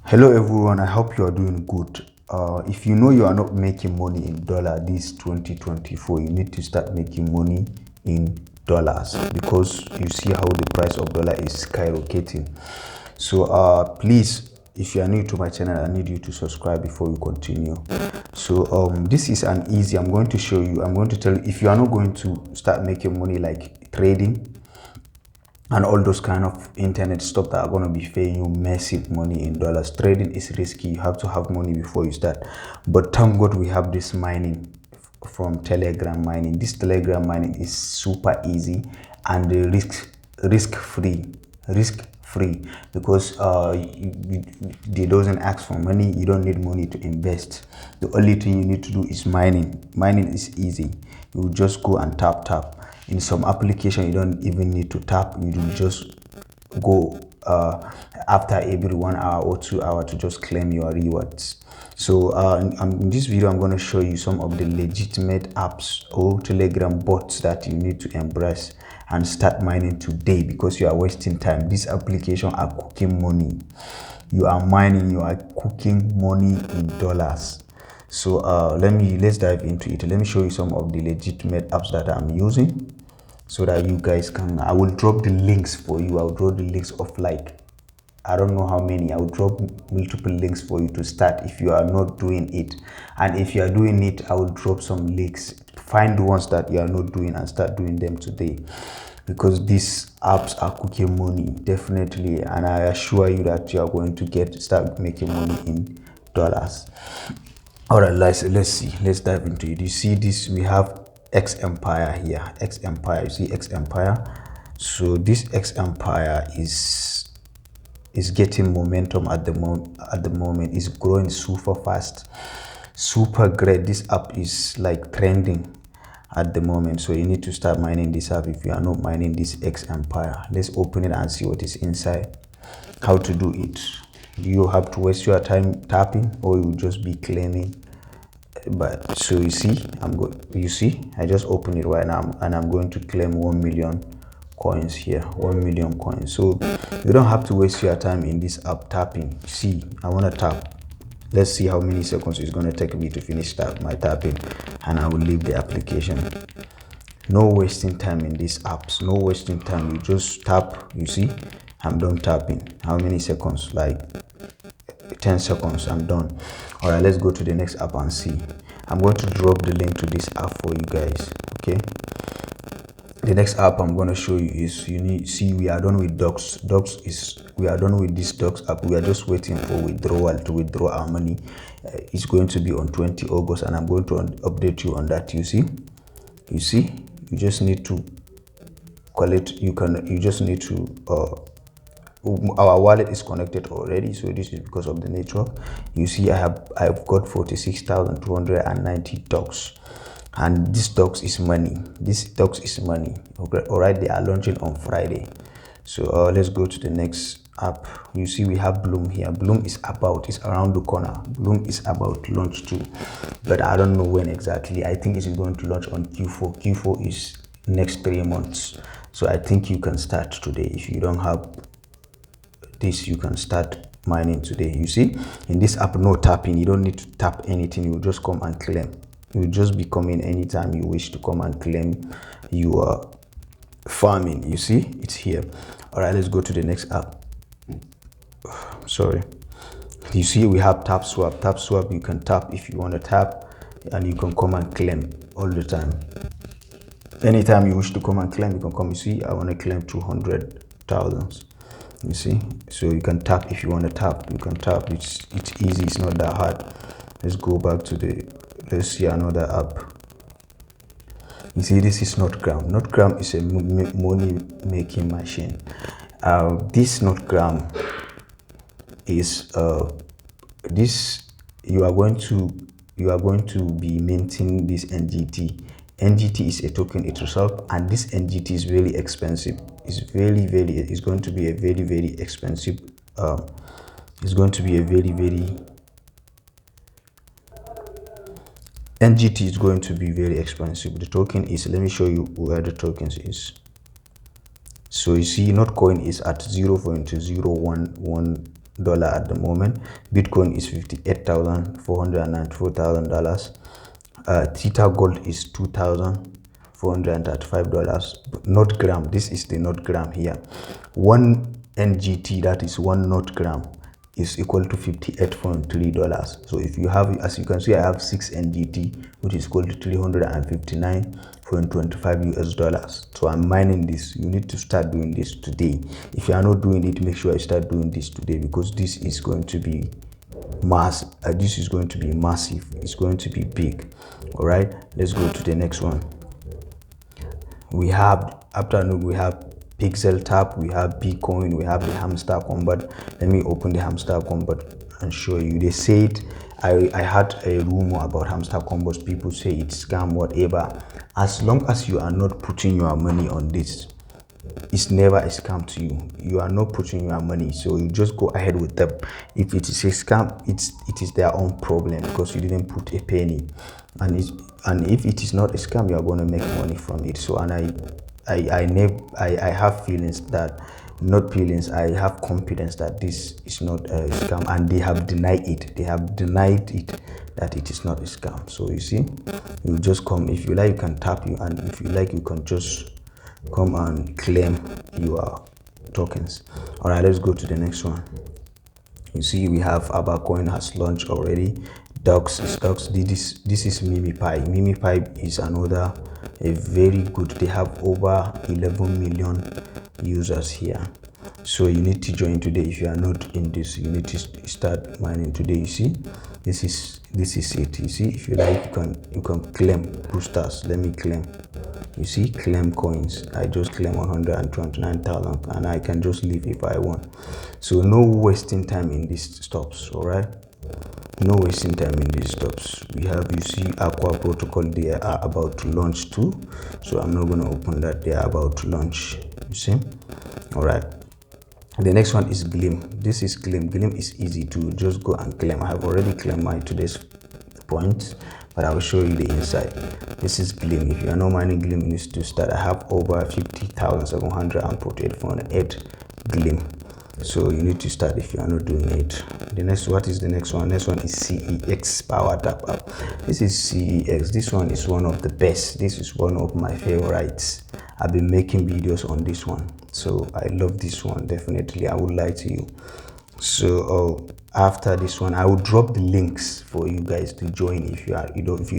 Hello everyone, I hope you are doing good. If you know you are not making money in dollar this 2024, you need to start making money in dollars because you see how the price of dollar is skyrocketing. So please, if you are new to my channel, I need you to subscribe before we continue. So this is I'm going to show you, I'm going to tell you, if you are not going to start making money like trading and all those kind of internet stuff that are going to be paying you massive money in dollars. Trading is risky. You have to have money before you start. But thank God we have this mining from Telegram mining. This Telegram mining is super easy and risk free because they doesn't ask for money. You don't need money to invest. The only thing you need to do is mining. Mining is easy. You just go and tap. In some application you don't even need to tap. You just go after every 1 hour or 2 hours to just claim your rewards. So in this video I'm going to show you some of the legitimate apps or Telegram bots that you need to embrace and start mining today because you are wasting time. These applications are cooking money. You are mining, you are cooking money in dollars. So let's dive into it. Let me show you some of the legitimate apps that I'm using so that you guys can, I will drop the links for you. I'll drop the links of like, I don't know how many. I will drop multiple links for you to start if you are not doing it. And if you are doing it, I will drop some links. Find the ones that you are not doing and start doing them today, because these apps are cooking money, definitely. And I assure you that you are going to start making money in dollars. All right, let's see. Let's dive into it. You see this, we have X Empire here. X Empire, you see X Empire. So this X Empire is getting momentum at the moment. It's growing super fast, super great. This app is like trending at the moment, so you need to start mining this app if you are not mining this X Empire. Let's open it and see what is inside. How to do it. You have to waste your time tapping, or you just be claiming. But so you see, I just open it right now and I'm going to claim 1 million coins here. 1 million coins. So you don't have to waste your time in this app tapping. See, I want to tap. Let's see how many seconds it's going to take me to finish my tapping, and I will leave the application. No wasting time in these apps. No wasting time. You just tap. You see, I'm done tapping. How many seconds? Like 10 seconds. I'm done. All right, let's go to the next app and see. I'm going to drop the link to this app for you guys. Okay, the next app I'm going to show you is, we are done with docs. We are done with this docs app. We are just waiting for withdrawal to withdraw our money. It's going to be on 20 August, and I'm going to update you on that. You see, you just need to collect. You just need to our wallet is connected already, so this is because of the network. You see, I've got 46,290 docs, and this docs is money. Okay, all right, they are launching on Friday. So let's go to the next app. You see, we have Bloom here. Bloom is around the corner. Bloom is about to launch too, but I don't know when exactly. I think it is going to launch on Q4 is next 3 months. So I think you can start today. If you don't have this, you can start mining today. You see, in this app, no tapping. You don't need to tap anything. You just come and claim. You just be coming anytime you wish to come and claim your farming. You see, it's here. All right, let's go to the next app. Sorry. You see, we have tap swap. Tap swap, you can tap if you want to tap, and you can come and claim all the time. Anytime you wish to come and claim, you can come. You see, I want to claim 200,000. You see, so you can tap if you want to tap. You can tap. It's easy. It's not that hard. Let's go back to let's see another app. You see, this is Notgram. Notgram is a money making machine. This Notgram is this. You are going to be minting this NGT. NGT is a token itself, and this NGT is very expensive. It's going to be a very expensive. It's going to be a very NGT is going to be very expensive. The token is, let me show you where the tokens is. So you see, Notcoin is at 0.0119 dollar at the moment. Bitcoin is $58,494,000. Theta gold is $2,435. Notgram, this is the Notgram here. 1 NGT, that is 1 Notgram, is equal to $58.3. So if you have, as you can see, I have 6 NGT, which is equal to $359.25 US. So I'm mining this. You need to start doing this today. If you are not doing it, make sure you start doing this today, because this is going to be massive. It's going to be big. All right, let's go to the next one. We have, after Node, we have Pixel Tap, we have Bcoin, we have the hamster combat. Let me open the hamster combat and show you. They said, I had a rumor about hamster combos. People say it's scam, whatever. As long as you are not putting your money on this, it's never a scam to you. You are not putting your money, so you just go ahead with them. If it is a scam, it is their own problem, because you didn't put a penny. And if it is not a scam, you are going to make money from it. So, and I have feelings that, not feelings, I have confidence that this is not a scam, and they have denied it. They have denied it that it is not a scam. So you see, you just come. If you like, you can tap you, and if you like, you can just come and claim your tokens. All right, let's go to the next one. You see, we have Bcoin has launched already. This is MimiPi. MimiPi is another a very good. They have over 11 million users here. So you need to join today. If you are not in this, you need to start mining today. You see, this is it. You see, if you like, you can claim boosters. Let me claim. You see, claim coins. I just claim 129,000, and I can just leave if I want. So no wasting time in these stops. All right, no wasting time in these stops. We have, you see, Aqua Protocol, they are about to launch too, so I'm not going to open that. They are about to launch, you see. All right, the next one is Glim. This is Glim. Glim is easy to just go and claim. I have already claimed my today's points, but I will show you the inside. This is Glim. If you are not mining Glim, you need to start. I have over 50,748 Glim. So you need to start if you are not doing it. The next, what is the next one? Next one is CEX Power Tap App. This is CEX. This one is one of the best. This is one of my favorites. I've been making videos on this one, so I love this one. Definitely, I would lie to you. So after this one, I will drop the links for you guys to join if you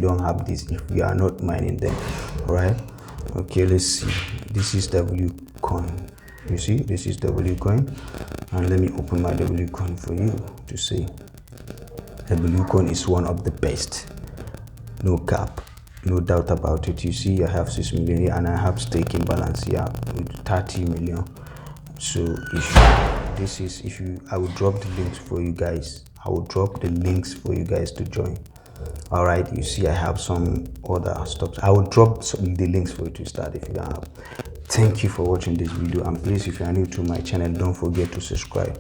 don't have this, if you are not mining them. All right, okay, let's see. This is Wcoin. You see, this is Wcoin, and let me open my Wcoin for you to see. Wcoin is one of the best, no cap, no doubt about it. You see, I have 6 million here, and I have staking balance here with 30 million. So I will drop the links for you guys. I will drop the links for you guys to join. All right, you see, I have some other stops. I will drop the links for you to start if you don't have. Thank you for watching this video, and please, if you are new to my channel, don't forget to subscribe.